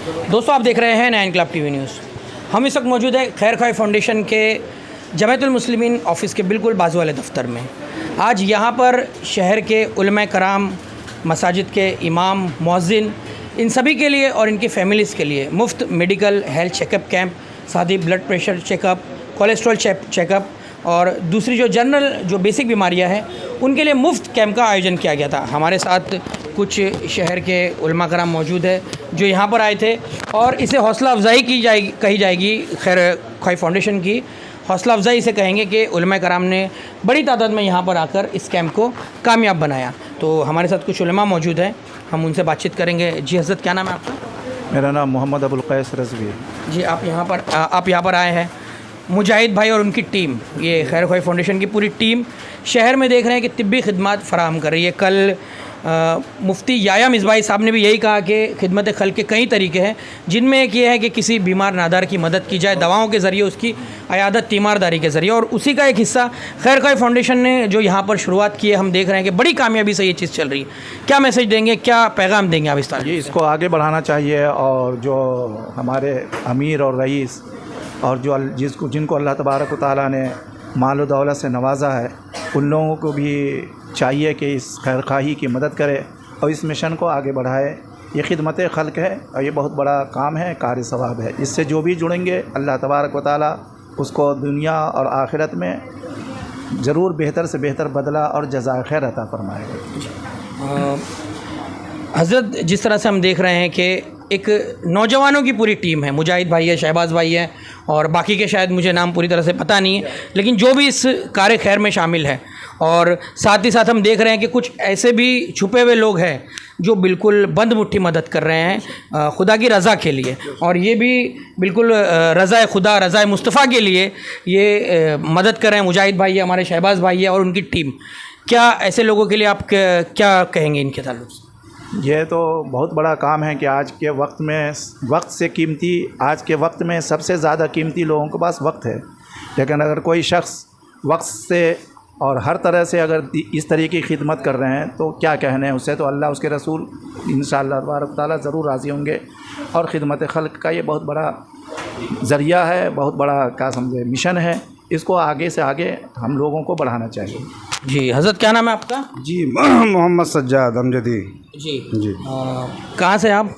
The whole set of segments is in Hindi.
दोस्तों, आप देख रहे हैं 9 इंकलाब टीवी न्यूज़। हम इस वक्त मौजूद है खैर ख्वाही फाउंडेशन के जमायतुल मुस्लिमीन ऑफ़िस के बिल्कुल बाजू वाले दफ्तर में। आज यहाँ पर शहर के उलमा कराम, मसाजिद के इमाम, मुअज्जिन, इन सभी के लिए और इनकी फैमिलीज़ के लिए मुफ्त मेडिकल हेल्थ चेकअप कैंप, साथ ही blood pressure checkup, cholesterol checkup और दूसरी जो जनरल जो बेसिक बीमारियां हैं उनके लिए मुफ्त कैंप का आयोजन किया गया था। हमारे साथ कुछ शहर के उलमा कराम मौजूद है जो यहाँ पर आए थे और इसे हौसला अफजाई कही जाएगी। खैर ख्वाही फाउंडेशन की हौसला अफजाई से कहेंगे कि उलमा कराम ने बड़ी तादाद में यहाँ पर आकर इस कैंप को कामयाब बनाया। तो हमारे साथ कुछ उलमा मौजूद हैं, हम उनसे बातचीत करेंगे। जी हज़रत, क्या नाम है आपका? मेरा नाम मोहम्मद अबुल कैस रज़वी है। जी, आप यहाँ पर आए हैं। मुजाहिद भाई और उनकी टीम, ये खैर ख्वाही फाउंडेशन की पूरी टीम शहर में देख रहे हैं कि तिब्बी खिदमत फ़राहम कर रही है। कल मुफ्ती याया मिसबाही साहब ने भी यही कहा कि खिदमत खल्क़ के कई तरीके हैं, जिनमें एक ये है कि किसी बीमार नादार की मदद की जाए दवाओं के ज़रिए, उसकी अयादत तीमारदारी के ज़रिए, और उसी का एक हिस्सा खैर ख्वाही फाउंडेशन ने जो यहाँ पर शुरुआत की है, हम देख रहे हैं कि बड़ी कामयाबी से ये चीज़ चल रही है। क्या मैसेज देंगे, क्या पैगाम देंगे आप इस तरह? ये इसको आगे बढ़ाना चाहिए और जो हमारे अमीर और रईस और जो जिनको अल्लाह तबारक व तआला ने माल व दौलत से नवाजा है, उन लोगों को भी चाहिए कि इस खैर खाही की मदद करे और इस मिशन को आगे बढ़ाए। ये खिदमत खल्क़ है और ये बहुत बड़ा काम है, कार सवाब है। इससे जो भी जुड़ेंगे अल्लाह तबारक व तआला उसको दुनिया और आखिरत में ज़रूर बेहतर से बेहतर बदला और जज़ाए खैर अता फरमाएगा। हज़रत, जिस तरह से हम देख रहे हैं कि एक नौजवानों की पूरी टीम है, मुजाहिद भाई है, शहबाज भाई है और बाकी के शायद मुझे नाम पूरी तरह से पता नहीं है, लेकिन जो भी इस कार खैर में शामिल है, और साथ ही साथ हम देख रहे हैं कि कुछ ऐसे भी छुपे हुए लोग हैं जो बिल्कुल बंद मुट्ठी मदद कर रहे हैं खुदा की रज़ा के लिए, और ये भी बिल्कुल रज़ा खुदा, रज़ा मुस्तफ़ा के लिए ये मदद कर रहे हैं। मुजाहिद भाई है, हमारे शहबाज भाई है और उनकी टीम। क्या ऐसे लोगों के लिए आप क्या कहेंगे इनके ताल्लुक़ से? यह तो बहुत बड़ा काम है कि आज के वक्त में आज के वक्त में सबसे ज़्यादा कीमती लोगों के पास वक्त है। लेकिन अगर कोई शख्स वक्त से और हर तरह से अगर इस तरीके की खिदमत कर रहे हैं तो क्या कहने हैं उससे, तो अल्लाह उसके रसूल इंशाअल्लाह तबारक तआला ज़रूर राज़ी होंगे। और खिदमत खल्क़ का ये बहुत बड़ा ज़रिया है, बहुत बड़ा क्या समझे मिशन है। इसको आगे से आगे हम लोगों को बढ़ाना चाहिए। जी हज़रत, क्या नाम है आपका? जी मोहम्मद सज्जाद अमजदी। जी कहाँ से आप?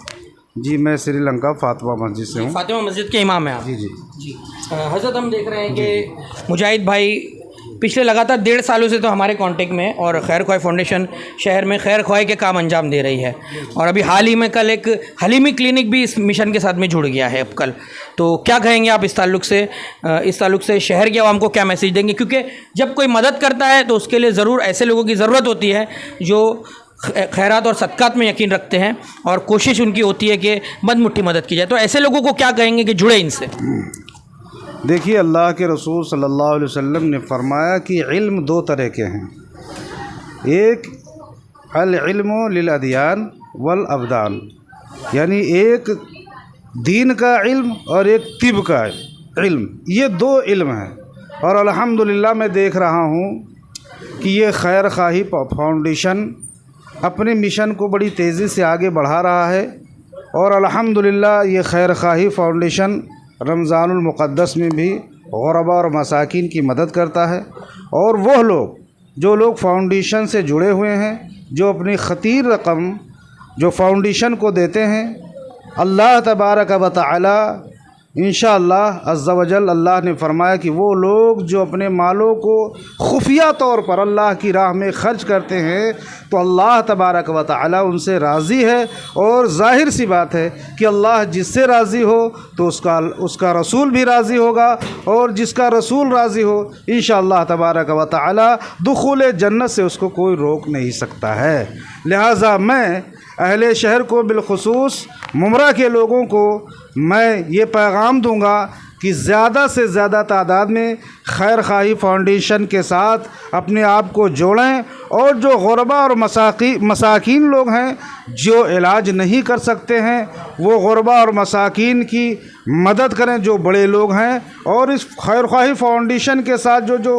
जी मैं श्रीलंका फ़ातिमा मस्जिद से हूँ। फ़ातिमा मस्जिद के इमाम हैं आप? जी हज़रत, हम देख रहे हैं कि मुजाहिद भाई पिछले लगातार 1.5 सालों से तो हमारे कांटेक्ट में, और खैर ख्वाही फाउंडेशन शहर में खैर ख्वाही के काम अंजाम दे रही है, और अभी हाल ही में कल एक हलीमी क्लिनिक भी इस मिशन के साथ में जुड़ गया है अब कल। तो क्या कहेंगे आप इस ताल्लुक़ से शहर के आवाम को क्या मैसेज देंगे? क्योंकि जब कोई मदद करता है तो उसके लिए ज़रूर ऐसे लोगों की ज़रूरत होती है जो खैरात और सदक़ात में यकीन रखते हैं, और कोशिश उनकी होती है कि बंद मुट्ठी मदद की जाए। तो ऐसे लोगों को क्या कहेंगे कि जुड़े इनसे? देखिए, अल्लाह के रसूल सल्लल्लाहु अलैहि वसल्लम ने फरमाया कि इल्म 2 तरह के हैं। एक अल इल्मु लिल अदियान वल अबदान, यानी एक दीन का इल्म और एक तिब का इल्म, ये 2 इल्म हैं। और अल्हम्दुलिल्लाह मैं देख रहा हूँ कि ये खैर ख्वाही फाउंडेशन अपने मिशन को बड़ी तेज़ी से आगे बढ़ा रहा है। और अल्हम्दुलिल्लाह ये खैर ख्वाही फाउंडेशन रमज़ानुल मुक़द्दस में भी ग़ुरबा और मसाकिन की मदद करता है। और वह लोग जो लोग फाउंडेशन से जुड़े हुए हैं, जो अपनी ख़तीर रकम जो फाउंडेशन को देते हैं, अल्लाह तबारक व तआला इंशाअल्लाह अज़्ज़ा वजल, अल्लाह ने फरमाया कि वो लोग जो अपने मालों को खुफिया तौर पर अल्लाह की राह में ख़र्च करते हैं तो अल्लाह तबारक व तआला उनसे राज़ी है। और ज़ाहिर सी बात है कि अल्लाह जिससे राज़ी हो तो उसका रसूल भी राज़ी होगा, और जिसका रसूल राज़ी हो इंशाअल्लाह तबारक व तआला दुखूल जन्नत से उसको कोई रोक नहीं सकता है। लिहाजा मैं अहले शहर को बिलखुसूस मुमरा के लोगों को मैं ये पैगाम दूंगा कि ज़्यादा से ज़्यादा तादाद में खैर ख्वाही फाउंडेशन के साथ अपने आप को जोड़ें, और जो ग़ुरबा और मसाकीन लोग हैं जो इलाज नहीं कर सकते हैं वो ग़ुरबा और मसाकीन की मदद करें, जो बड़े लोग हैं। और इस खैर ख्वाही फाउंडेशन के साथ जो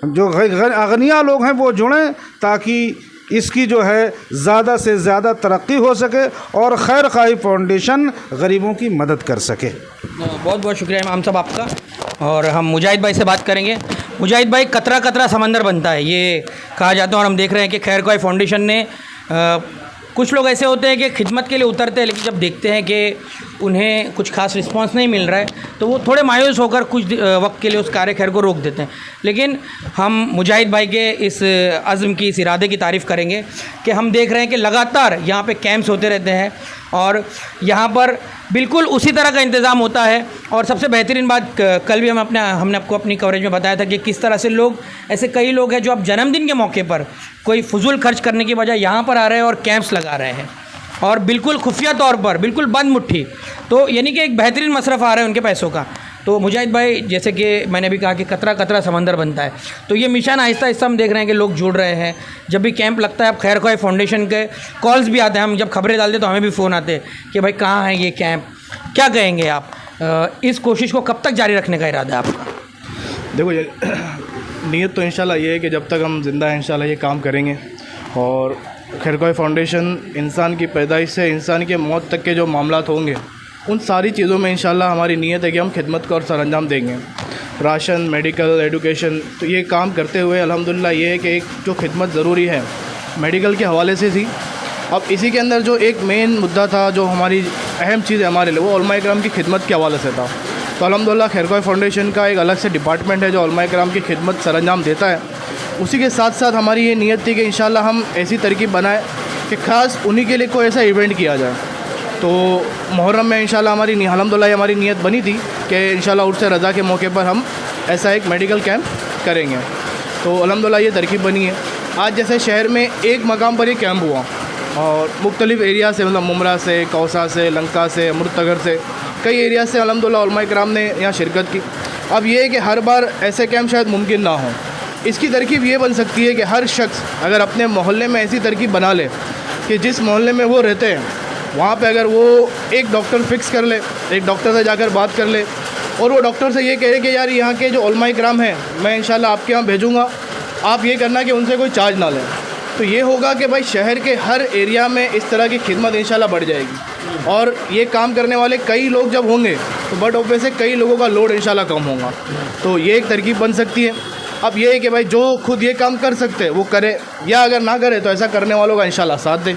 अगनिया लोग हैं वो जुड़ें, ताकि इसकी जो है ज़्यादा से ज़्यादा तरक्की हो सके और खैर खाई फाउंडेशन गरीबों की मदद कर सके। बहुत बहुत शुक्रिया इमाम साहब आपका। और हम मुजाहिद भाई से बात करेंगे। मुजाहिद भाई, कतरा कतरा समंदर बनता है ये कहा जाता है, और हम देख रहे हैं कि खैर ख्वाही फाउंडेशन ने कुछ लोग ऐसे होते हैं कि खिदमत के लिए उतरते हैं, लेकिन जब देखते हैं कि उन्हें कुछ खास रिस्पांस नहीं मिल रहा है तो वो थोड़े मायूस होकर कुछ वक्त के लिए उस कार्य खैर को रोक देते हैं। लेकिन हम मुजाहिद भाई के इस अज़्म की, इस इरादे की तारीफ़ करेंगे कि हम देख रहे हैं कि लगातार यहाँ पे कैंप्स होते रहते हैं और यहाँ पर बिल्कुल उसी तरह का इंतज़ाम होता है। और सबसे बेहतरीन बात, कल भी हमने आपको अपनी कवरेज में बताया था कि किस तरह से लोग, ऐसे कई लोग हैं जो अब जन्मदिन के मौके पर कोई फजूल खर्च करने की बजाय यहाँ पर आ रहे हैं और कैंप्स लगा रहे हैं, और बिल्कुल खुफिया तौर पर, बिल्कुल बंद मुट्ठी, तो यानी कि एक बेहतरीन मसरफ़ आ रहा है उनके पैसों का। तो मुजाहिद भाई, जैसे कि मैंने भी कहा कि कतरा कतरा समंदर बनता है, तो ये मिशन आहिस्ता आहिस्ता हम देख रहे हैं कि लोग जुड़ रहे हैं। जब भी कैंप लगता है, अब खैर ख्वाही फाउंडेशन के कॉल्स भी आते हैं, हम जब खबरें डालते तो हमें भी फ़ोन आते हैं कि भाई कहाँ है ये कैंप, क्या कहेंगे आप? इस कोशिश को कब तक जारी रखने का इरादा है आपका? देखो, ये नीयत तो इंशाल्लाह ये है कि जब तक हम ज़िंदा हैं इंशाल्लाह ये काम करेंगे। और खैर ख्वाही फाउंडेशन इंसान की पैदाइश से इंसान के मौत तक के जो मामलात होंगे, उन सारी चीज़ों में इंशाल्लाह हमारी नीयत है कि हम खिदमत का और सरअंजाम देंगे। राशन, मेडिकल, एजुकेशन, तो ये काम करते हुए अल्हम्दुलिल्लाह ये है कि एक जो खिदमत ज़रूरी है मेडिकल के हवाले से थी। अब इसी के अंदर जो एक मेन मुद्दा था, जो हमारी अहम चीज़ है हमारे लिए, वो उलमा इकराम की खिदमत के हवाले से था। तो अल्हम्दुलिल्लाह खैर ख्वाही फाउंडेशन का एक अलग से डिपार्टमेंट है जो उलमा इकराम की खिदमत सरअंजाम देता है। उसी के साथ साथ हमारी ये नीयत थी कि इंशाल्लाह हम ऐसी तरकीब बनाएं कि ख़ास उन्हीं के लिए कोई ऐसा इवेंट किया जाए। तो मुहर्रम में इंशाल्लाह अल्हम्दुलिल्लाह हमारी नीयत बनी थी कि इंशाल्लाह उर्स रज़ा के मौके पर हम ऐसा एक मेडिकल कैंप करेंगे। तो अल्हम्दुलिल्लाह ये तरकीब बनी है। आज जैसे शहर में एक मकाम पर ये कैंप हुआ और मुख्तलिफ़ एरिया से, मतलब मुमरा से, कौसा से, लंका से, अमृतनगर से, कई एरिया से अल्हम्दुलिल्लाह उलमा इकराम ने यहाँ शिरकत की। अब ये है कि हर बार ऐसे कैंप शायद मुमकिन ना हो। इसकी तरकीब ये बन सकती है कि हर शख्स अगर अपने मोहल्ले में ऐसी तरकीब बना ले कि जिस मोहल्ले में वो रहते हैं वहाँ पे अगर वो एक डॉक्टर फ़िक्स कर ले, एक डॉक्टर से जाकर बात कर ले और वो डॉक्टर से ये कहे कि यार यहाँ के जो उलमा इकराम हैं मैं इंशाल्लाह आपके यहाँ भेजूँगा, आप ये करना कि उनसे कोई चार्ज ना लें। तो ये होगा कि भाई शहर के हर एरिया में इस तरह की खिदमत इंशाल्लाह बढ़ जाएगी और ये काम करने वाले कई लोग जब होंगे तो बट ऑब्वियस से कई लोगों का लोड इंशाल्लाह कम होगा। तो ये एक तरकीब बन सकती है। अब ये है कि भाई जो खुद ये काम कर सकते हैं वो करे, या अगर ना करे तो ऐसा करने वालों का इंशाल्लाह साथ दे।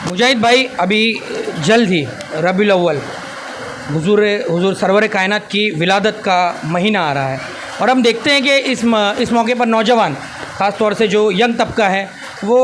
मुजाहिद भाई, अभी जल्द ही रबीउल अव्वल हुजूर सरवर कायनात की विलादत का महीना आ रहा है और हम देखते हैं कि इस मौके पर नौजवान, ख़ास तौर से जो यंग तबका है, वो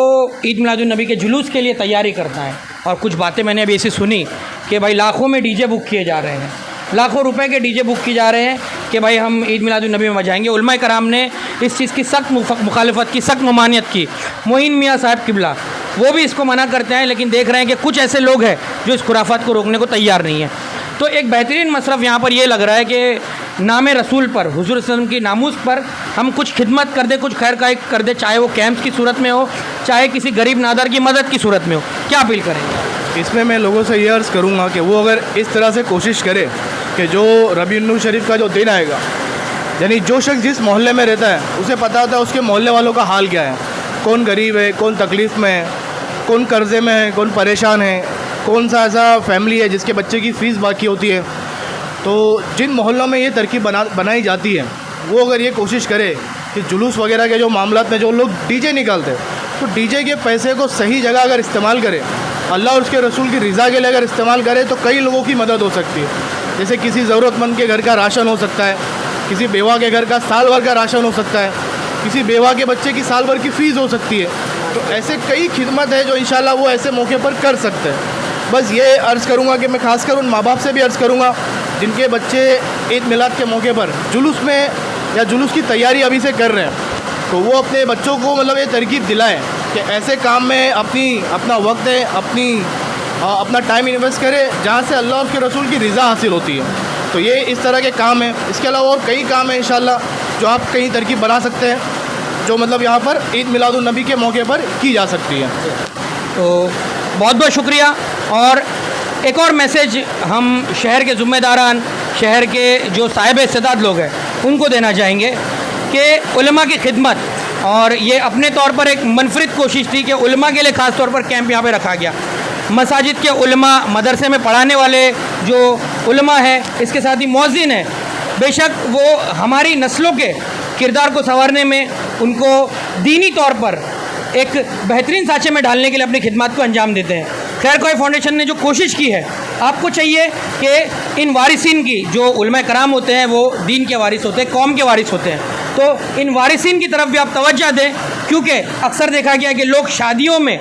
ईद मिलादुन नबी के जुलूस के लिए तैयारी करता है। और कुछ बातें मैंने अभी ऐसी सुनी कि भाई लाखों में डीजे बुक किए जा रहे हैं, लाखों रुपए के डीजे बुक किए जा रहे हैं कि भाई हम ईद मिलादुन नबी में बजाएंगे। उलमा कराम ने इस चीज़ की सख्त मुखालफत की, सख्त ममानियत की। मोइन मियाँ साहब किबला वो भी इसको मना करते हैं, लेकिन देख रहे हैं कि कुछ ऐसे लोग हैं जो इस खुराफात को रोकने को तैयार नहीं है। तो एक बेहतरीन मसरफ़ यहाँ पर ये लग रहा है कि नाम रसूल पर, हुज़ूर सल्लल्लाहु अलैहि वसल्लम की नामूस पर हम कुछ खिदमत कर दे, कुछ खैर खाई कर दे, चाहे वो कैंप्स की सूरत में हो, चाहे किसी गरीब नादर की मदद की सूरत में हो। क्या अपील करेंगे? इसमें मैं लोगों से ये अर्ज़ करूँगा कि वो अगर इस तरह से कोशिश करे कि जो रबीउल शरीफ का जो दिन आएगा, यानी जो शख्स जिस मोहल्ले में रहता है उसे पता होता है उसके मोहल्ले वालों का हाल क्या है, कौन गरीब है, कौन तकलीफ़ में है, कौन कर्ज़े में है, कौन परेशान है, कौन सा ऐसा फैमिली है जिसके बच्चे की फ़ीस बाकी होती है। तो जिन मोहल्लों में ये तरकीब बनाई जाती है वो अगर ये कोशिश करे कि जुलूस वगैरह के जो मामलात में जो लोग डीजे निकालते हैं तो डीजे के पैसे को सही जगह अगर इस्तेमाल करे, अल्लाह और उसके रसूल की रज़ा के लिए अगर इस्तेमाल करे तो कई लोगों की मदद हो सकती है। जैसे किसी ज़रूरतमंद के घर का राशन हो सकता है, किसी बेवा के घर का साल भर का राशन हो सकता है, किसी बेवा के बच्चे की साल भर की फ़ीस हो सकती है। तो ऐसे कई खिदमत है जो इंशाल्लाह वो ऐसे मौके पर कर सकते हैं। बस ये अर्ज़ करूँगा कि मैं ख़ासकर उन माँ बाप से भी अर्ज़ करूँगा जिनके बच्चे ईद मिलाद के मौके पर जुलूस में या जुलूस की तैयारी अभी से कर रहे हैं, तो वो अपने बच्चों को मतलब ये तरकीब दिलाएं कि ऐसे काम में अपना वक्त है, अपना टाइम इन्वेस्ट करे जहाँ से अल्लाह और उसके रसूल की रज़ा हासिल होती है। तो ये इस तरह के काम हैं। इसके अलावा और कई काम हैं इंशाल्लाह जो आप कहीं तरकीब बना सकते हैं, जो मतलब यहाँ पर ईद मिलादुन नबी के मौके पर की जा सकती है। तो बहुत बहुत शुक्रिया। और एक और मैसेज हम शहर के ज़िम्मेदारान, शहर के जो साहिब इस्तेदाद लोग हैं उनको देना चाहेंगे कि उलमा की खिदमत और ये अपने तौर पर एक मुनफरिद कोशिश थी कि उलमा के लिए ख़ास तौर पर कैंप यहाँ पे रखा गया। मसाजिद के उलमा, मदरसे में पढ़ाने वाले जो उलमा है, इसके साथ ही मुअज्जिन है, बेशक वो हमारी नस्लों के किरदार को संवारने में, उनको दीनी तौर पर एक बेहतरीन साँचे में डालने के लिए अपनी खिदमत को अंजाम देते हैं। खैर ख्वाह फाउंडेशन ने जो कोशिश की है, आपको चाहिए कि इन वारिसिन की, जो उलमा कराम होते हैं वो दीन के वारिस होते हैं, कौम के वारिस होते हैं, तो इन वारिसिन की तरफ भी आप तवज्जो दें, क्योंकि अक्सर देखा गया है कि लोग शादियों में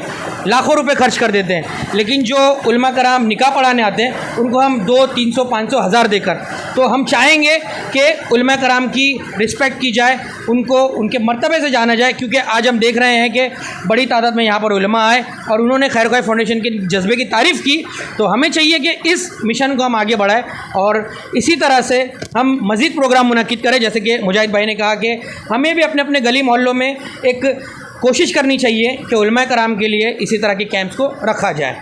लाखों रुपए खर्च कर देते हैं, लेकिन जो उलमा कराम निकाह पढ़ाने आते हैं उनको हम 200, 300, 500, 1000 देकर, तो हम चाहेंगे कि उलमा कराम की रिस्पेक्ट की जाए, उनको उनके मर्तबे से जाना जाए, क्योंकि आज हम देख रहे हैं कि बड़ी तादाद में यहाँ पर उलमा आए और उन्होंने खैर ख्वाह फाउंडेशन के जज्बे की तारीफ़ की। तो हमें चाहिए कि इस मिशन को हम आगे बढ़ाएं और इसी तरह से हम मज़ीद प्रोग्राम मुनक्किद करें। जैसे कि मुजाहिद भाई ने कहा कि हमें भी अपने अपने गली मोहल्लों में एक कोशिश करनी चाहिए कि उलमा कराम के लिए इसी तरह के कैंप्स को रखा जाए।